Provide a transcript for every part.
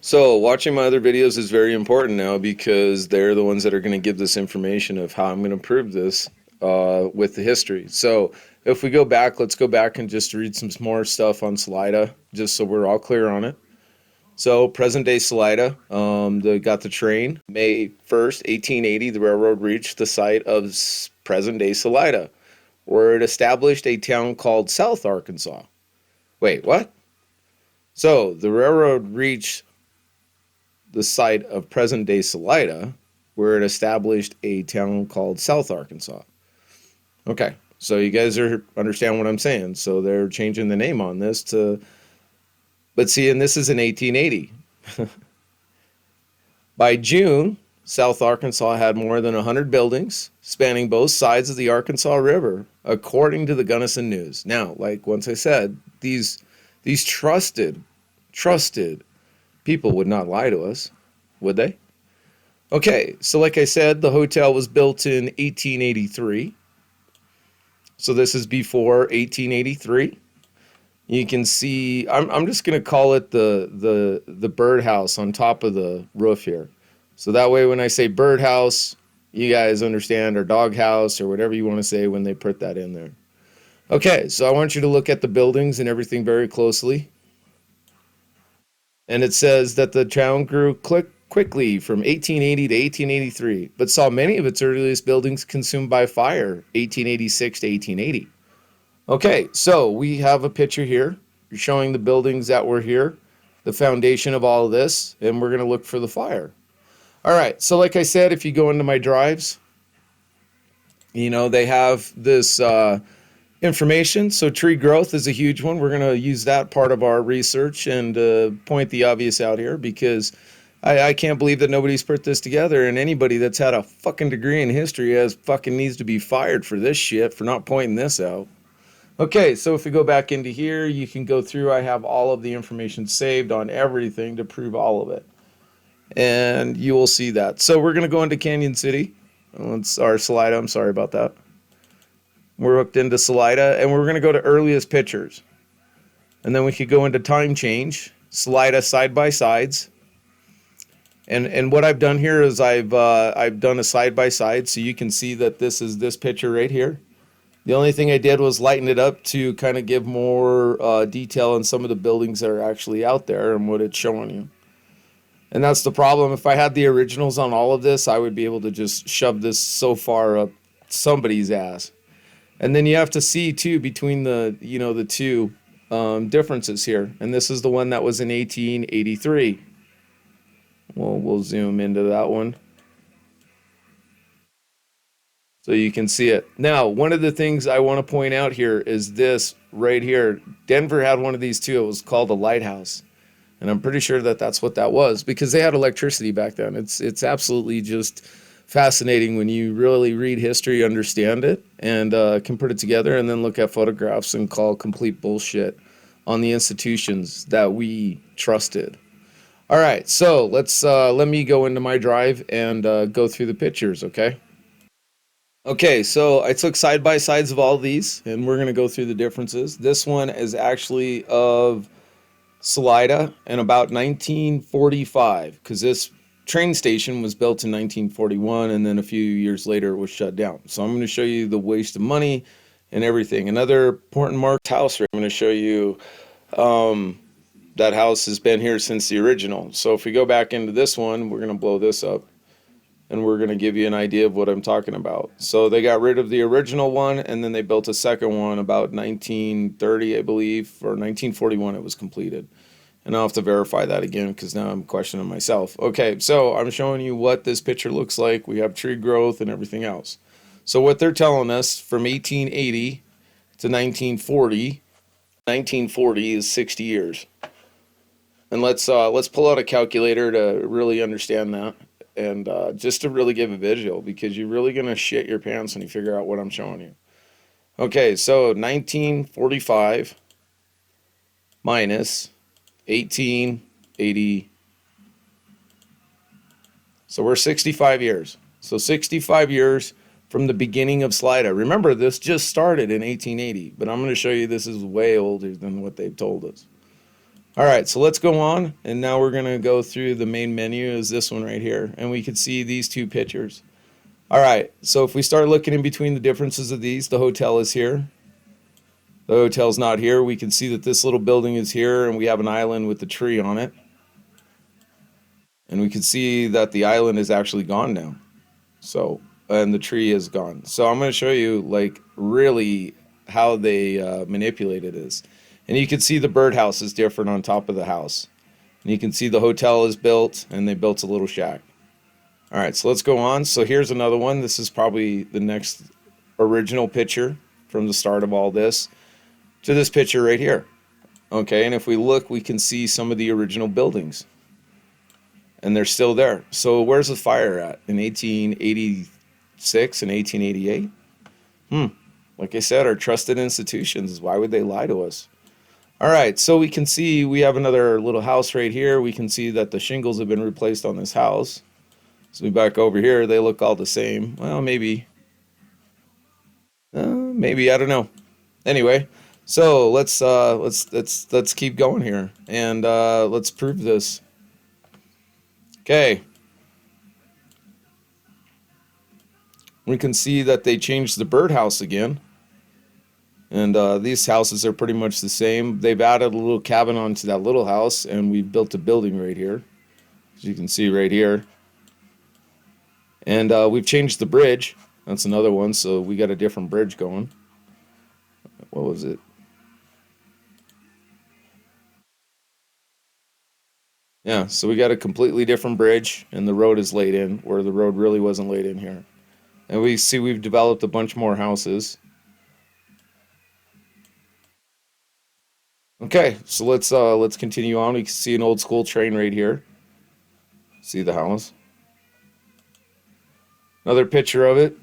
So watching my other videos is very important now because they're the ones that are going to give this information of how I'm going to prove this with the history. So if we go back, let's go back and just read some more stuff on Salida, just so we're all clear on it. So present day Salida, they got the train. May 1st, 1880, the railroad reached the site of present day Salida, where it established a town called South Arkansas. Wait, what? So the railroad reached the site of present day Salida, where it established a town called South Arkansas. Okay, so you guys understand what I'm saying. So they're changing the name on this to, but see, and this is in 1880. By June, South Arkansas had more than 100 buildings spanning both sides of the Arkansas River, according to the Gunnison News. Now, like once I said, these trusted people would not lie to us, would they? Okay, so like I said, the hotel was built in 1883. So this is before 1883. You can see, I'm just going to call it the birdhouse on top of the roof here. So that way when I say birdhouse, you guys understand, or doghouse, or whatever you want to say when they put that in there. Okay, so I want you to look at the buildings and everything very closely. And it says that the town grew quickly from 1880 to 1883, but saw many of its earliest buildings consumed by fire, 1886 to 1880. Okay, so we have a picture here showing the buildings that were here, the foundation of all of this, and we're going to look for the fire. All right, so like I said, if you go into my drives, they have this information. So tree growth is a huge one. We're going to use that part of our research and point the obvious out here because I can't believe that nobody's put this together, and anybody that's had a fucking degree in history needs to be fired for this shit, for not pointing this out. Okay, so if we go back into here, you can go through. I have all of the information saved on everything to prove all of it. And you will see that. So we're going to go into Canyon City. Salida, I'm sorry about that. We're hooked into Salida, and we're going to go to earliest pictures. And then we could go into time change, Salida side-by-sides. And what I've done here is I've done a side-by-side, so you can see that this is this picture right here. The only thing I did was lighten it up to kind of give more detail on some of the buildings that are actually out there and what it's showing you. And that's the problem. If I had the originals on all of this, I would be able to just shove this so far up somebody's ass. And then you have to see too between the two differences here. And this is the one that was in 1883. We'll zoom into that one, so you can see it. Now, one of the things I want to point out here is this right here. Denver had one of these too. It was called a lighthouse. And I'm pretty sure that that's what that was because they had electricity back then. It's absolutely just fascinating when you really read history, understand it, and can put it together and then look at photographs and call complete bullshit on the institutions that we trusted. All right, so let me go into my drive and go through the pictures, okay? Okay, so I took side-by-sides of all these, and we're going to go through the differences. This one is actually of Salida in about 1945, because this train station was built in 1941, and then a few years later it was shut down. So I'm going to show you the waste of money and everything. Another important marked house, I'm going to show you that house has been here since the original. So if we go back into this one, we're going to blow this up. And we're going to give you an idea of what I'm talking about. So they got rid of the original one, and then they built a second one about 1930, I believe, or 1941 it was completed. And I'll have to verify that again because now I'm questioning myself. Okay, so I'm showing you what this picture looks like. We have tree growth and everything else. So what they're telling us from 1880 to 1940, 1940 is 60 years. And let's pull out a calculator to really understand that. And just to really give a visual, because you're really going to shit your pants when you figure out what I'm showing you. Okay, so 1945 minus 1880. So we're 65 years. So 65 years from the beginning of Salida. Remember, this just started in 1880, but I'm going to show you this is way older than what they've told us. All right, so let's go on, and now we're gonna go through the main menu is this one right here, and we can see these two pictures. All right, so if we start looking in between the differences of these, the hotel is here. The hotel's not here. We can see that this little building is here, and we have an island with a tree on it. And we can see that the island is actually gone now. So, and the tree is gone. So I'm going to show you like really how they manipulated this. And you can see the birdhouse is different on top of the house. And you can see the hotel is built, and they built a little shack. All right, so let's go on. So here's another one. This is probably the next original picture from the start of all this to this picture right here. Okay, and if we look, we can see some of the original buildings. And they're still there. So where's the fire at? In 1886 and 1888? Like I said, our trusted institutions, why would they lie to us? All right, so we can see we have another little house right here. We can see that the shingles have been replaced on this house. So we back over here, they look all the same. Well, maybe, I don't know. Anyway, so let's keep going here, and let's prove this. Okay. We can see that they changed the birdhouse again. And these houses are pretty much the same. They've added a little cabin onto that little house, and we built a building right here, as you can see right here. And we've changed the bridge. That's another one, so we got a different bridge going. What was it? Yeah, so we got a completely different bridge, and the road is laid in, where the road really wasn't laid in here. And we see we've developed a bunch more houses. Okay, so let's continue on. We can see an old school train right here. See the house. Another picture of it.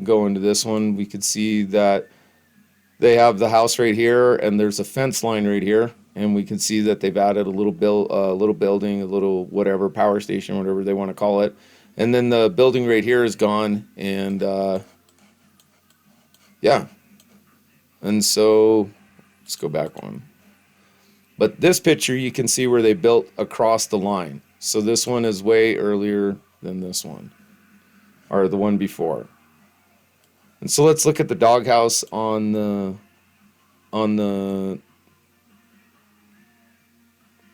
Go into this one. We could see that they have the house right here, and there's a fence line right here. And we can see that they've added a little building, a little whatever power station, whatever they want to call it. And then the building right here is gone, and yeah. And so let's go back one. But this picture, you can see where they built across the line. So this one is way earlier than this one, or the one before. And so let's look at the doghouse on the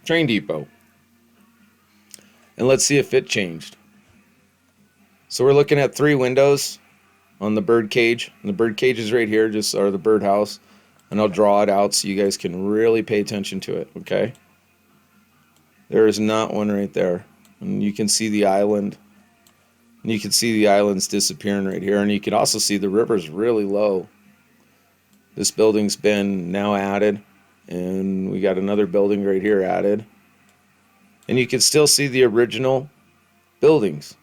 train depot, and let's see if it changed. So we're looking at 3 windows on the bird cage, and the bird cage is right here, just or the birdhouse, and I'll draw it out so you guys can really pay attention to it. Okay, there is not one right there, and you can see the island, and you can see the islands disappearing right here, and you can also see the river's really low. This building's been now added, and we got another building right here added, and you can still see the original buildings.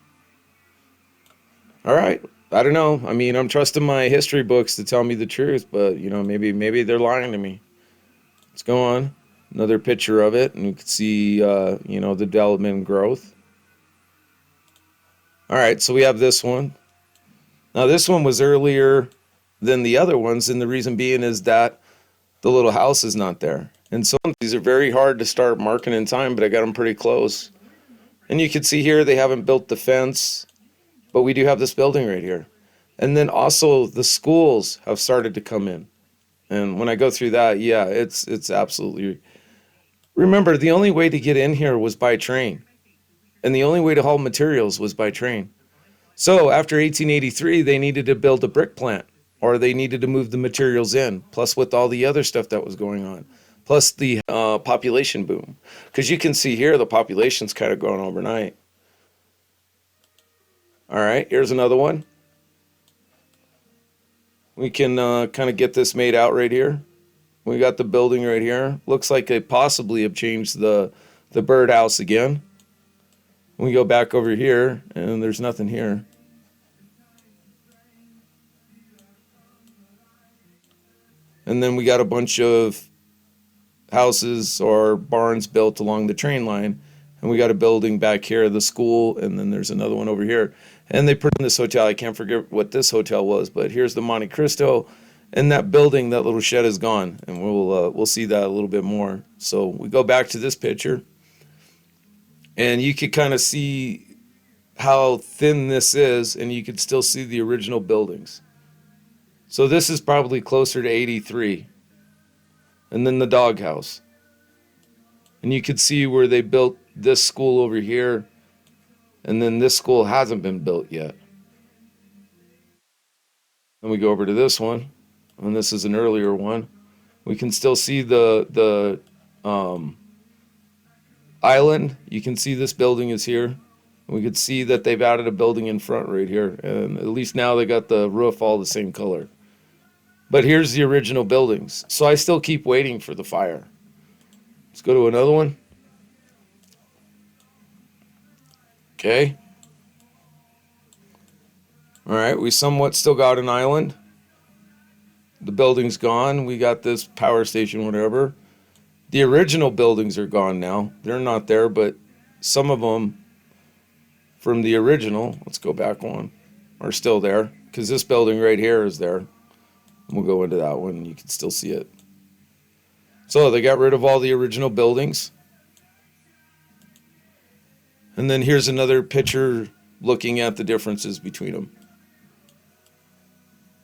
All right, I don't know. I mean, I'm trusting my history books to tell me the truth, but you know, maybe they're lying to me. Let's go on. Another picture of it, and you can see you know, the development and growth. All right, so we have this one. Now this one was earlier than the other ones, and the reason being is that the little house is not there. And some of these are very hard to start marking in time, but I got them pretty close. And you can see here they haven't built the fence, but we do have this building right here. And then also the schools have started to come in. And when I go through that, yeah, it's absolutely... Remember, the only way to get in here was by train. And the only way to haul materials was by train. So after 1883, they needed to build a brick plant, or they needed to move the materials in, plus with all the other stuff that was going on, plus the population boom. Because you can see here the population's kind of growing overnight. All right, here's another one. We can kind of get this made out right here. We got the building right here. Looks like they possibly have changed the birdhouse again. We go back over here, and there's nothing here. And then we got a bunch of houses or barns built along the train line. And we got a building back here, the school, and then there's another one over here. And they put in this hotel. I can't forget what this hotel was, but here's the Monte Cristo. And that building, that little shed is gone, and we'll see that a little bit more. So we go back to this picture, and you could kind of see how thin this is, and you could still see the original buildings. So this is probably closer to 83. And then the doghouse. And you could see where they built this school over here, and then this school hasn't been built yet. And we go over to this one, and this is an earlier one. We can still see the island. You can see this building is here. We could see that they've added a building in front right here, and at least now they got the roof all the same color. But here's the original buildings. So I still keep waiting for the fire. Let's go to another one. Okay. All right, we somewhat still got an island. The building's gone. We got this power station, whatever. The original buildings are gone now. They're not there, but some of them from the original, let's go back one, are still there, because this building right here is there. We'll go into that one, and you can still see it. So they got rid of all the original buildings. And then here's another picture looking at the differences between them.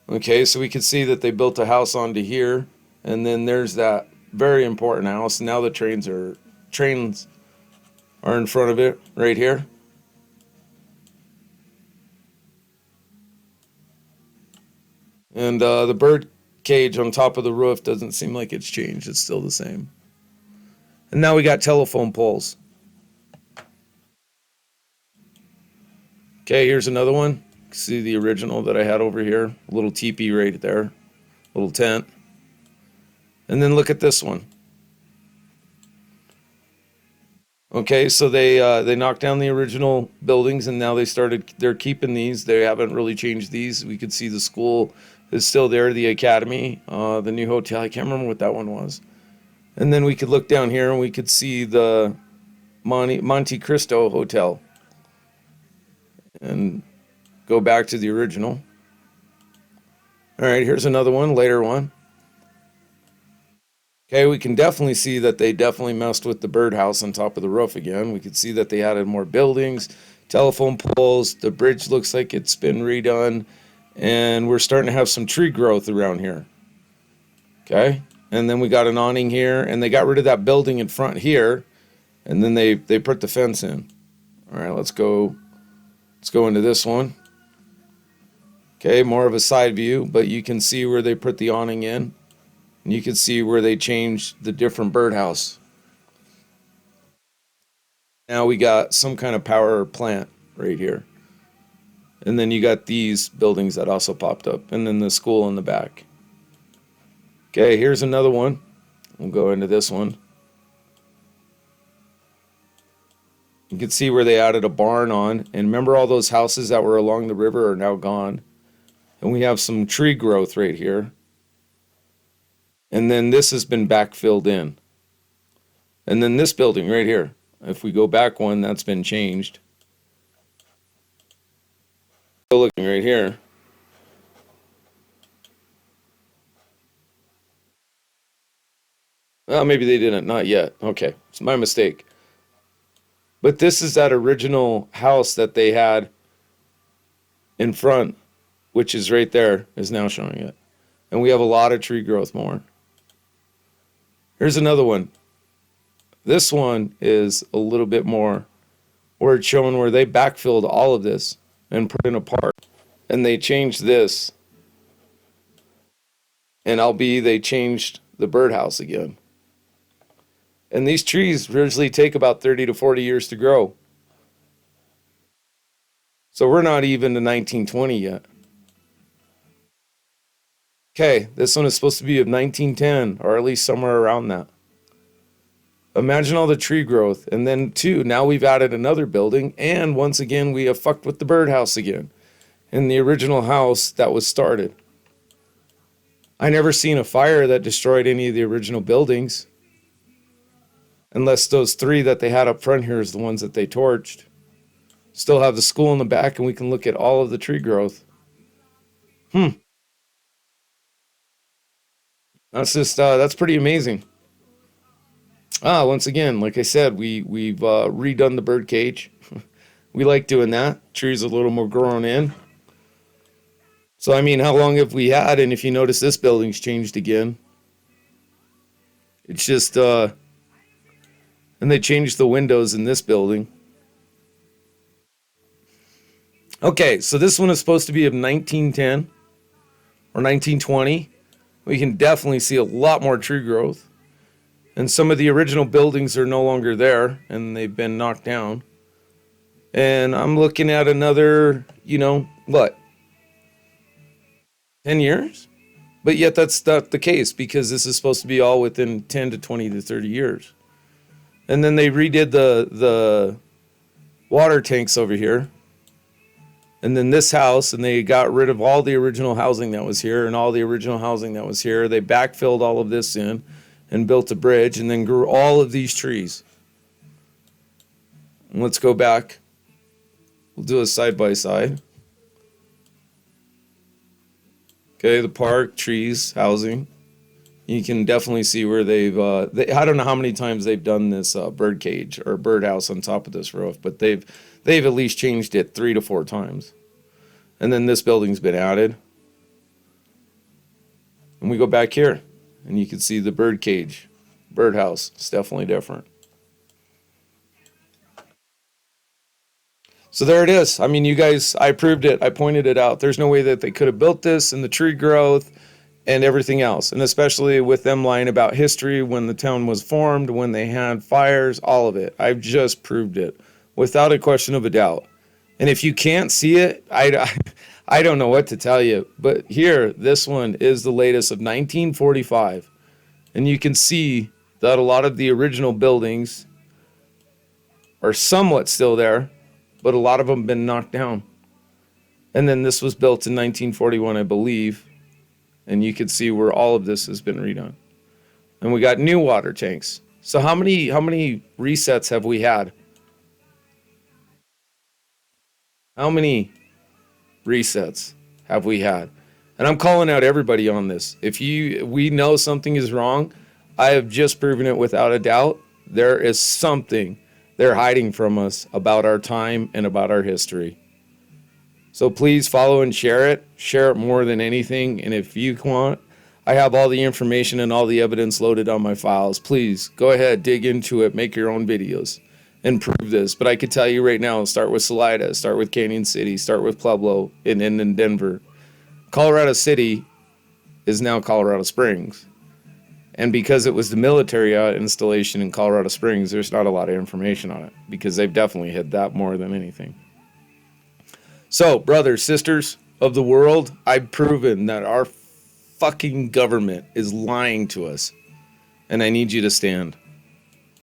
Okay, so we can see that they built a house onto here, and then there's that very important house. Now the trains are in front of it right here. And the bird cage on top of the roof doesn't seem like it's changed. It's still the same. And now we got telephone poles. Okay, here's another one. See the original that I had over here? A little teepee right there. Little tent. And then look at this one. Okay, so they knocked down the original buildings, and now they're keeping these. They haven't really changed these. We could see the school is still there, the academy, the new hotel. I can't remember what that one was. And then we could look down here, and we could see the Monte Cristo hotel. And go back to the original. All right, here's another one, later one. Okay, we can definitely see that they definitely messed with the birdhouse on top of the roof again. We could see that they added more buildings, telephone poles. The bridge looks like it's been redone. And we're starting to have some tree growth around here. Okay, and then we got an awning here, and they got rid of that building in front here, and then they put the fence in. All right, let's go into this one. Okay, more of a side view, but you can see where they put the awning in. And you can see where they changed the different birdhouse. Now we got some kind of power plant right here. And then you got these buildings that also popped up. And then the school in the back. Okay, here's another one. We'll go into this one. You can see where they added a barn on. And remember all those houses that were along the river are now gone. And we have some tree growth right here. And then this has been backfilled in. And then this building right here. If we go back one, that's been changed. Still looking right here. Well, maybe they didn't. Not yet. Okay, it's my mistake. But this is that original house that they had in front, which is right there, is now showing it. And we have a lot of tree growth more. Here's another one. This one is a little bit more where it's showing where they backfilled all of this and put in a park. And they changed this. And they changed the birdhouse again. And these trees usually take about 30 to 40 years to grow. So we're not even to 1920 yet. Okay, this one is supposed to be of 1910, or at least somewhere around that. Imagine all the tree growth. And then, now we've added another building, and once again, we have fucked with the birdhouse again. In the original house that was started. I never seen a fire that destroyed any of the original buildings. Unless those 3 that they had up front here is the ones that they torched. Still have the school in the back, and we can look at all of the tree growth. That's pretty amazing. Once again, like I said, we've redone the bird cage. We like doing that. Trees a little more grown in. So I mean, how long have we had? And if you notice, this building's changed again. It's just and they changed the windows in this building. Okay, so this one is supposed to be of 1910 or 1920. We can definitely see a lot more tree growth. And some of the original buildings are no longer there and they've been knocked down. And I'm looking at another, what, 10 years? But yet that's not the case because this is supposed to be all within 10 to 20 to 30 years. And then they redid the water tanks over here. And then this house, and they got rid of all the original housing that was here and all the original housing that was here. They backfilled all of this in and built a bridge and then grew all of these trees. And let's go back. We'll do a side by side. Okay, the park, trees, housing. You can definitely see where I don't know how many times they've done this bird cage or bird house on top of this roof, but they've at least changed it 3 to 4 times. And then this building's been added. And we go back here and you can see the bird cage, bird house. It's definitely different. So there it is. I mean, you guys, I proved it. I pointed it out. There's no way that they could have built this and the tree growth and everything else. And especially with them lying about history, when the town was formed, when they had fires, all of it. I've just proved it without a question of a doubt. And if you can't see it, I don't know what to tell you. But here, this one is the latest of 1945. And you can see that a lot of the original buildings are somewhat still there, but a lot of them have been knocked down. And then this was built in 1941, I believe. And you can see where all of this has been redone. And we got new water tanks. So how many resets have we had? How many resets have we had? And I'm calling out everybody on this. If we know something is wrong, I have just proven it without a doubt. There is something they're hiding from us about our time and about our history. So please follow and share it. Share it more than anything. And if you want, I have all the information and all the evidence loaded on my files. Please go ahead, dig into it, make your own videos and prove this. But I could tell you right now, start with Salida, start with Canyon City, start with Pueblo, and end in Denver. Colorado City is now Colorado Springs. And because it was the military installation in Colorado Springs, there's not a lot of information on it because they've definitely hid that more than anything. So, brothers, sisters of the world, I've proven that our fucking government is lying to us. And I need you to stand.